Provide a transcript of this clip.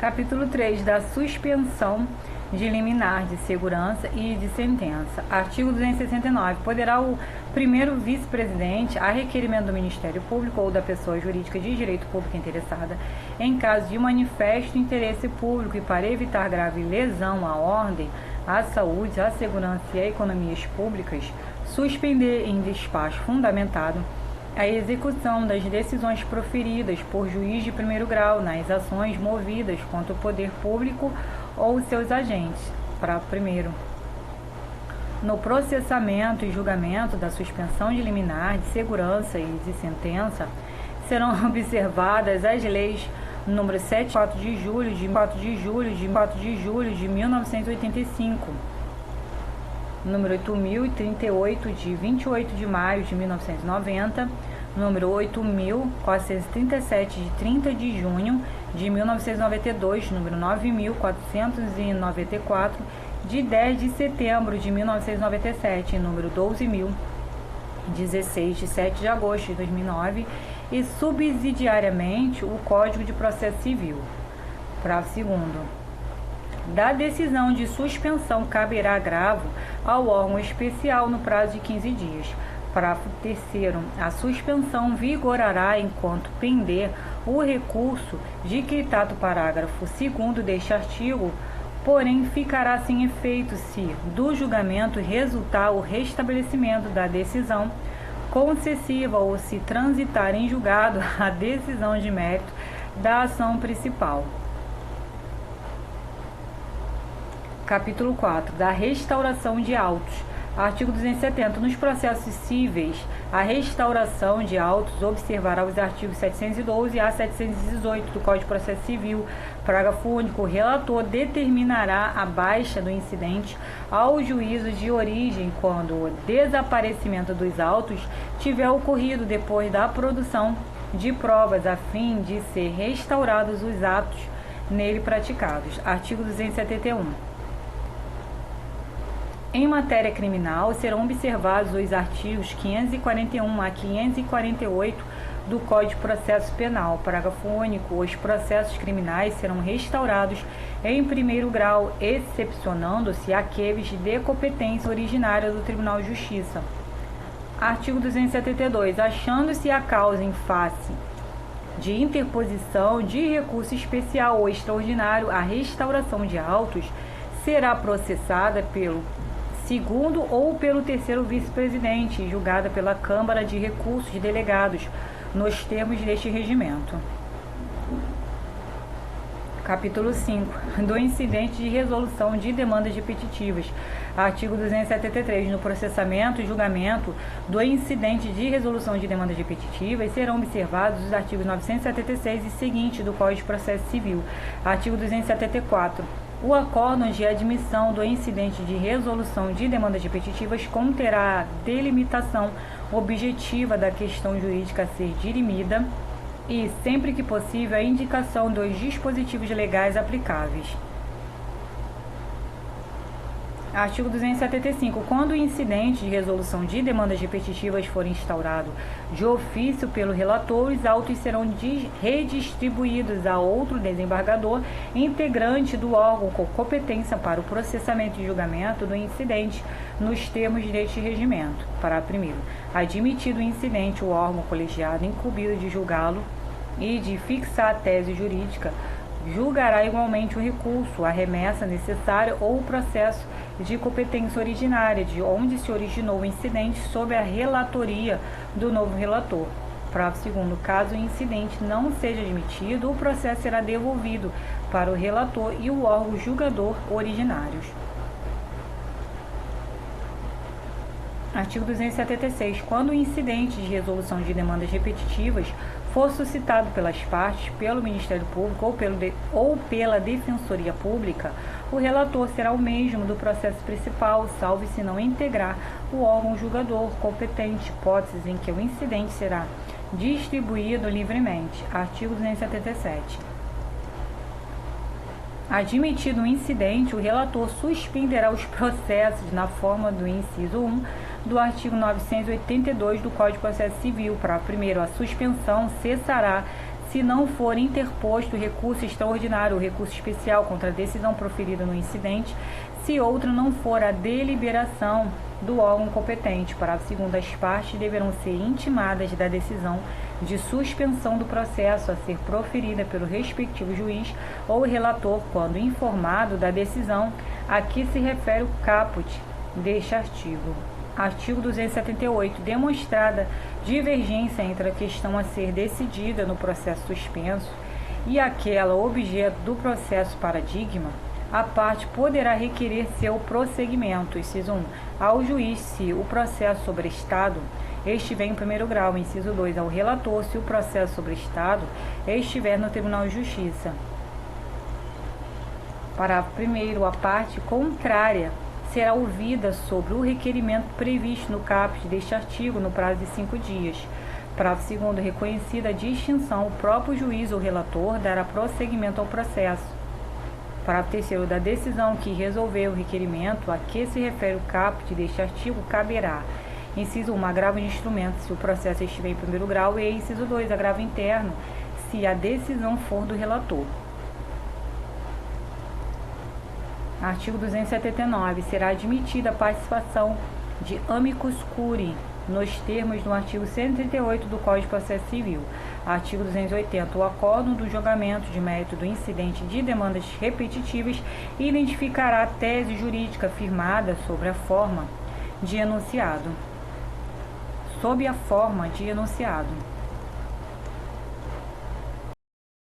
Capítulo 3 da suspensão de liminar de segurança e de sentença. Artigo 269. Poderá o primeiro vice-presidente, a requerimento do Ministério Público ou da pessoa jurídica de direito público interessada, em caso de manifesto interesse público e para evitar grave lesão à ordem, à saúde, à segurança e às economias públicas, suspender em despacho fundamentado a execução das decisões proferidas por juiz de primeiro grau nas ações movidas contra o poder público ou seus agentes. Parágrafo primeiro. No processamento e julgamento da suspensão de liminar de segurança e de sentença, serão observadas as leis número 7, 4 de julho de 1985, número 8.038 de 28 de maio de 1990, número 8.437 de 30 de junho de 1992, número 9.494 de 10 de setembro de 1997, número 12.016 de 7 de agosto de 2009 e subsidiariamente o Código de Processo Civil. Parágrafo 2º. Da decisão de suspensão caberá agravo ao órgão especial no prazo de 15 dias. Parágrafo 3º. A suspensão vigorará enquanto pender o recurso de que trata o parágrafo 2º deste artigo, porém ficará sem efeito se do julgamento resultar o restabelecimento da decisão concessiva ou se transitar em julgado a decisão de mérito da ação principal. Capítulo 4 da restauração de autos. Artigo 270. Nos processos cíveis, a restauração de autos observará os artigos 712 a 718 do Código de Processo Civil. Parágrafo único. O relator determinará a baixa do incidente ao juízo de origem quando o desaparecimento dos autos tiver ocorrido depois da produção de provas, a fim de ser restaurados os atos nele praticados. Artigo 271. Em matéria criminal, serão observados os artigos 541 a 548 do Código de Processo Penal. Parágrafo único. Os processos criminais serão restaurados em primeiro grau, excepcionando-se aqueles de competência originária do Tribunal de Justiça. Artigo 272. Achando-se a causa em face de interposição de recurso especial ou extraordinário, a restauração de autos será processada pelo segundo ou pelo terceiro vice-presidente, julgada pela Câmara de Recursos de Delegados, nos termos deste regimento. Capítulo 5 do incidente de resolução de demandas repetitivas. Artigo 273. No processamento e julgamento do incidente de resolução de demandas repetitivas serão observados os artigos 976 e seguintes do Código de Processo Civil. Artigo 274. O acórdão de admissão do incidente de resolução de demandas repetitivas conterá a delimitação objetiva da questão jurídica a ser dirimida e, sempre que possível, a indicação dos dispositivos legais aplicáveis. Artigo 275. Quando o incidente de resolução de demandas repetitivas for instaurado de ofício pelo relator, os autos serão redistribuídos a outro desembargador integrante do órgão com competência para o processamento e julgamento do incidente, nos termos deste regimento. Parágrafo 1º. Admitido o incidente, o órgão colegiado incumbido de julgá-lo e de fixar a tese jurídica julgará igualmente o recurso, a remessa necessária ou o processo de competência originária de onde se originou o incidente sob a relatoria do novo relator. Parágrafo 2º. Caso o incidente não seja admitido, o processo será devolvido para o relator e o órgão julgador originários. Artigo 276. Quando o incidente de resolução de demandas repetitivas for suscitado pelas partes, pelo Ministério Público ou pela Defensoria Pública, o relator será o mesmo do processo principal, salvo se não integrar o órgão julgador competente, hipóteses em que o incidente será distribuído livremente. Artigo 277. Admitido um incidente, o relator suspenderá os processos na forma do inciso 1 do artigo 982 do Código de Processo Civil. Para primeiro, a suspensão cessará se não for interposto recurso extraordinário ou recurso especial contra a decisão proferida no incidente, se outra não for a deliberação do órgão competente. Parágrafo 2º. As partes deverão ser intimadas da decisão de suspensão do processo a ser proferida pelo respectivo juiz ou relator quando informado da decisão a que se refere o caput deste artigo. Artigo 278. Demonstrada divergência entre a questão a ser decidida no processo suspenso e aquela objeto do processo paradigma, a parte poderá requerer seu prosseguimento, inciso 1, ao juiz se o processo sobrestado estiver em primeiro grau, inciso 2, ao relator se o processo sobrestado estiver no Tribunal de Justiça. Parágrafo 1º. A parte contrária será ouvida sobre o requerimento previsto no caput deste artigo no prazo de 5 dias. Parágrafo 2º. Reconhecida a distinção, o próprio juiz ou relator dará prosseguimento ao processo. Parágrafo 3º. Da decisão que resolver o requerimento a que se refere o caput deste artigo caberá, inciso 1, agravo de instrumento se o processo estiver em primeiro grau e, inciso 2, agravo interno se a decisão for do relator. Artigo 279. Será admitida a participação de amicus curiae nos termos do artigo 138 do Código de Processo Civil. Artigo 280. O acórdão do julgamento de mérito do incidente de demandas repetitivas identificará a tese jurídica firmada sobre a forma de enunciado. Sob a forma de enunciado.